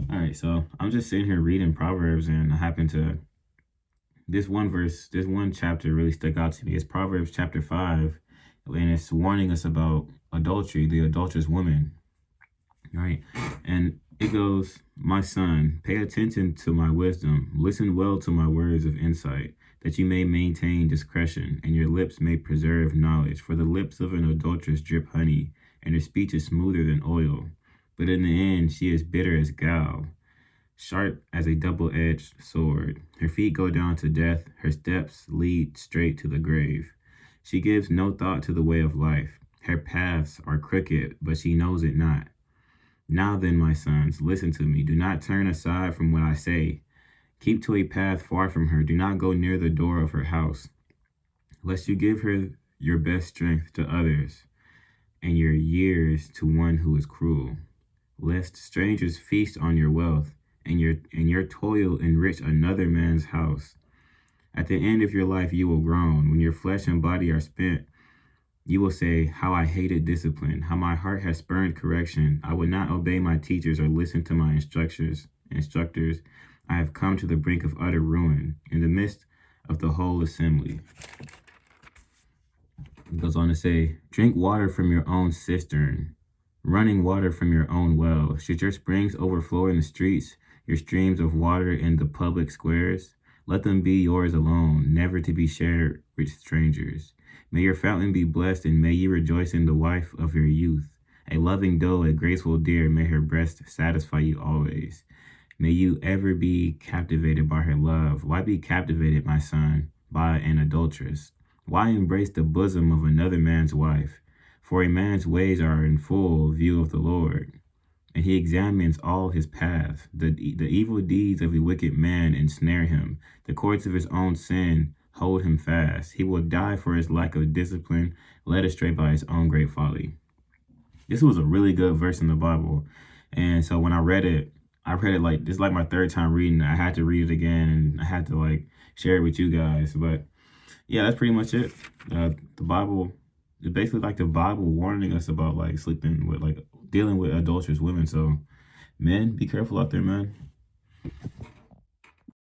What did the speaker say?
All right, so I'm just sitting here reading Proverbs, and I happen to this one verse, this one chapter really stuck out to me. It's Proverbs chapter 5, and it's warning us about adultery, the adulterous woman, right? And it goes, "My son, pay attention to my wisdom, listen well to my words of insight, that you may maintain discretion, and your lips may preserve knowledge. For the lips of an adulteress drip honey, and her speech is smoother than oil. But in the end, she is bitter as gall, sharp as a double-edged sword. Her feet go down to death, her steps lead straight to the grave. She gives no thought to the way of life. Her paths are crooked, but she knows it not. Now then, my sons, listen to me. Do not turn aside from what I say. Keep to a path far from her. Do not go near the door of her house, lest you give her your best strength to others, and your years to one who is cruel. Lest strangers feast on your wealth, and your toil enrich another man's house. At the end of your life you will groan. When your flesh and body are spent, you will say, how I hated discipline, how my heart has spurned correction. I would not obey my teachers or listen to my instructors. I have come to the brink of utter ruin, in the midst of the whole assembly." It goes on to say, "Drink water from your own cistern, running water from your own well. Should your springs overflow in the streets, your streams of water in the public squares? Let them be yours alone, never to be shared with strangers. May your fountain be blessed, and may you rejoice in the wife of your youth. A loving doe, a graceful deer, may her breast satisfy you always. May you ever be captivated by her love. Why be captivated, my son, by an adulteress? Why embrace the bosom of another man's wife? For a man's ways are in full view of the Lord, and he examines all his paths. The evil deeds of a wicked man ensnare him. The cords of his own sin hold him fast. He will die for his lack of discipline, led astray by his own great folly." This was a really good verse in the Bible. And so when I read it like, this is like my third time reading it. I had to read it again, and I had to like share it with you guys. But yeah, that's pretty much it. The Bible, it's basically like the Bible warning us about like sleeping with, like dealing with adulterous women. So men, be careful out there, man.